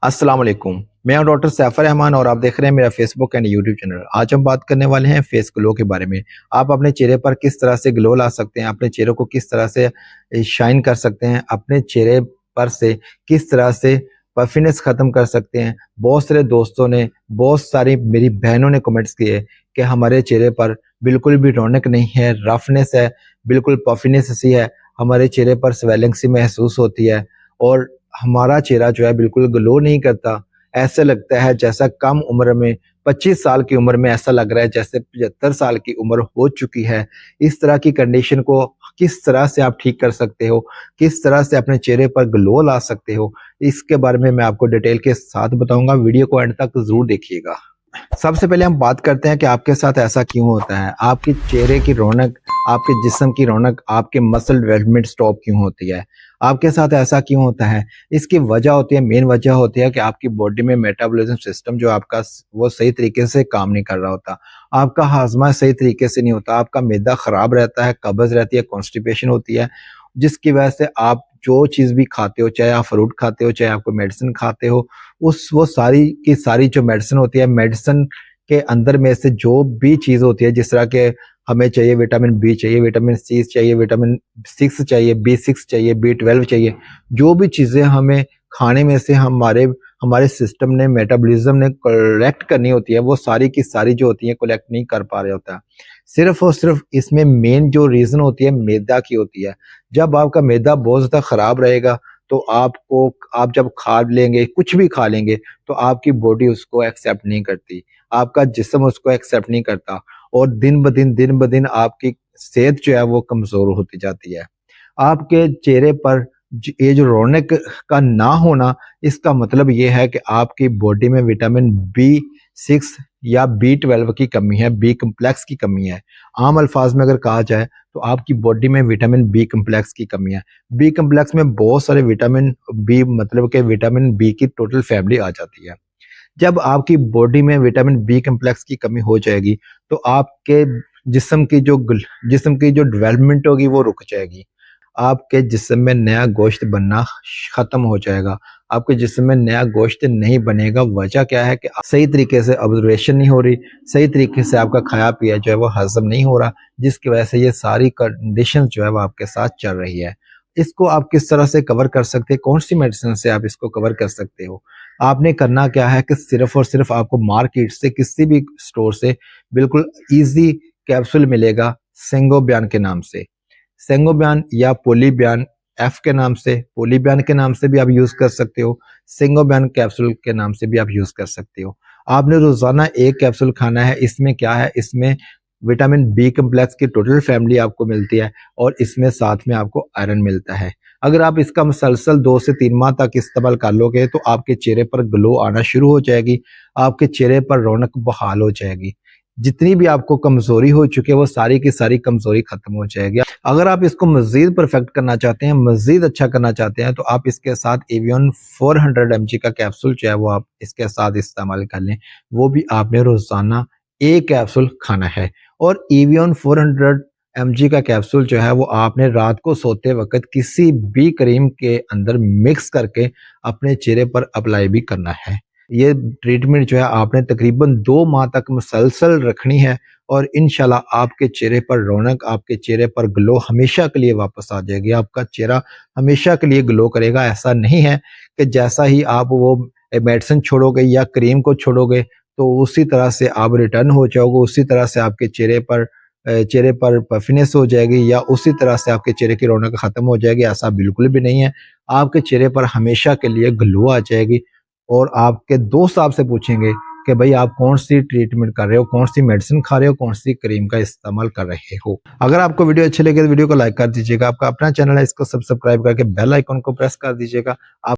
अस्सलाम वालेकुम। मैं हूं डॉक्टर सैफर रहमान और आप देख रहे हैं मेरा फेसबुक एंड यूट्यूब चैनल। आज हम बात करने वाले हैं फेस ग्लो के बारे में। आप अपने चेहरे पर किस तरह से ग्लो ला सकते हैं, अपने चेहरे को किस तरह से शाइन कर सकते हैं, अपने चेहरे पर से किस तरह से पफिनेस खत्म कर सकते हैं। बहुत सारे दोस्तों ने, बहुत सारी मेरी बहनों ने कमेंट्स किए कि हमारे चेहरे पर बिल्कुल भी रौनक नहीं है, रफनेस है, बिल्कुल पफिनेस सी है, हमारे चेहरे पर स्वेलिंग सी महसूस होती है और हमारा चेहरा जो है बिल्कुल ग्लो नहीं करता। ऐसा लगता है जैसा कम उम्र में 25 साल की उम्र में ऐसा लग रहा है जैसे 75 साल की उम्र हो चुकी है। इस तरह की कंडीशन को किस तरह से आप ठीक कर सकते हो, किस तरह से अपने चेहरे पर ग्लो ला सकते हो, इसके बारे में मैं आपको डिटेल के साथ बताऊंगा। वीडियो को एंड तक जरूर देखिएगा। सबसे पहले हम बात करते हैं कि आपके साथ ऐसा क्यों होता है। आपके चेहरे की रौनक, आपके जिस्म की रौनक, आपके मसल डेवलपमेंट स्टॉप क्यों होती है, आपके साथ ऐसा क्यों होता है। इसकी वजह होती है, मेन वजह होती है कि आपकी बॉडी में मेटाबॉलिज्म सिस्टम जो आपका वो सही तरीके से काम नहीं कर रहा होता। आपका हाजमा सही तरीके से नहीं होता, आपका मैदा खराब रहता है, कब्ज रहती है, कॉन्स्टिपेशन होती है, जिसकी वजह से आप जो चीज़ भी खाते हो, चाहे आप फ्रूट खाते हो, चाहे आप कोई मेडिसिन खाते हो, वो सारी की सारी जो मेडिसिन होती है, मेडिसिन के अंदर में से जो भी चीज़ होती है, जिस तरह के हमें चाहिए विटामिन बी चाहिए, विटामिन सी चाहिए, विटामिन 6 चाहिए, बी6 चाहिए, बी12 चाहिए, जो भी चीज़ें हमें खाने में से हमारे हमारे सिस्टम ने, मेटाबॉलिज्म ने कलेक्ट करनी होती है, वो सारी की सारी जो होती है कलेक्ट नहीं कर पा रहे होता। सिर्फ और सिर्फ इसमें मेन जो रीज़न होती है मैदा की होती है। जब आपका मैदा बहुत ज़्यादा खराब रहेगा तो आप जब खा लेंगे, कुछ भी खा लेंगे, तो आपकी बॉडी उसको एक्सेप्ट नहीं करती, आपका जिस्म उसको एक्सेप्ट नहीं करता और दिन ब दिन आपकी सेहत जो है वो कमज़ोर होती जाती है। आपके चेहरे पर ये जो रौनक का ना होना, इसका मतलब ये है कि आपकी बॉडी में विटामिन बी6 या बी12 की कमी है, बी कम्प्लेक्स की कमी है। आम अल्फाज में अगर कहा जाए तो आपकी बॉडी में विटामिन बी कम्प्लेक्स की कमी है। बी कम्प्लेक्स में बहुत सारे विटामिन बी, मतलब कि विटामिन बी की टोटल फैमिली आ जाती है। जब आपकी बॉडी में विटामिन बी कम्प्लेक्स की कमी हो जाएगी तो आपके जिस्म की जो डेवलपमेंट होगी वो रुक जाएगी। आपके जिस्म में नया गोश्त बनना खत्म हो जाएगा। आपके जिस्म में नया गोश्त नहीं बनेगा। वजह क्या है कि सही तरीके से ऑब्जर्वेशन नहीं हो रही, सही तरीके से आपका खाया पिया जो है वो हजम नहीं हो रहा, जिसकी वजह से ये सारी कंडीशन जो है वो आपके साथ चल रही है। इसको आप किस तरह से कवर कर सकते हैं, कौन सी मेडिसिन से आप इसको कवर कर सकते हो। आपने करना क्या है कि सिर्फ और सिर्फ आपको मार्केट से, किसी भी स्टोर से बिल्कुल ईजी कैप्सूल मिलेगा सेंगोबियान के नाम से। सेंगोबियान या पोलीबियान एफ के नाम से, पोलीबियान के नाम से भी आप यूज कर सकते हो, सेंगोबियान कैप्सूल के नाम से भी आप यूज कर सकते हो। आपने रोजाना एक कैप्सूल खाना है। इसमें क्या है, इसमें विटामिन बी कम्प्लेक्स की टोटल फैमिली आपको मिलती है और इसमें साथ में आपको आयरन मिलता है। अगर आप इसका मुसलसल 2 से 3 माह तक इस्तेमाल कर लोगे तो आपके चेहरे पर ग्लो आना शुरू हो जाएगी, आपके चेहरे पर रौनक बहाल हो जाएगी। जितनी भी आपको कमजोरी हो चुकी है वो सारी की सारी कमजोरी खत्म हो जाएगी। अगर आप इसको मजीद परफेक्ट करना चाहते हैं, मजीद अच्छा करना चाहते हैं, तो आप इसके साथ एवियन 400 mg का कैप्सूल जो है वो आप इसके साथ इस्तेमाल कर लें। वो भी आपने रोजाना एक कैप्सूल खाना है और एवियन 400 mg का कैप्सूल जो है वो आपने रात को सोते वक्त किसी भी क्रीम के अंदर मिक्स करके अपने चेहरे पर अप्लाई भी करना है। ये ट्रीटमेंट जो है आपने तकरीबन 2 माह तक मुसलसल रखनी है और इंशाल्लाह आपके चेहरे पर रौनक, आपके चेहरे पर ग्लो हमेशा के लिए वापस आ जाएगी। आपका चेहरा हमेशा के लिए ग्लो करेगा। ऐसा नहीं है कि जैसा ही आप वो मेडिसिन छोड़ोगे या क्रीम को छोड़ोगे तो उसी तरह से आप रिटर्न हो जाओगे, उसी तरह से आपके चेहरे पर पफिनेस हो जाएगी या उसी तरह से आपके चेहरे की रौनक खत्म हो जाएगी। ऐसा बिल्कुल भी नहीं है। आपके चेहरे पर हमेशा के लिए ग्लो आ जाएगी और आपके दोस्त आपसे पूछेंगे कि भाई आप कौन सी ट्रीटमेंट कर रहे हो, कौन सी मेडिसिन खा रहे हो, कौन सी क्रीम का इस्तेमाल कर रहे हो। अगर आपको वीडियो अच्छी लगे तो वीडियो को लाइक कर दीजिएगा। आपका अपना चैनल है, इसको सब्सक्राइब करके बेल आइकन को प्रेस कर दीजिएगा। आप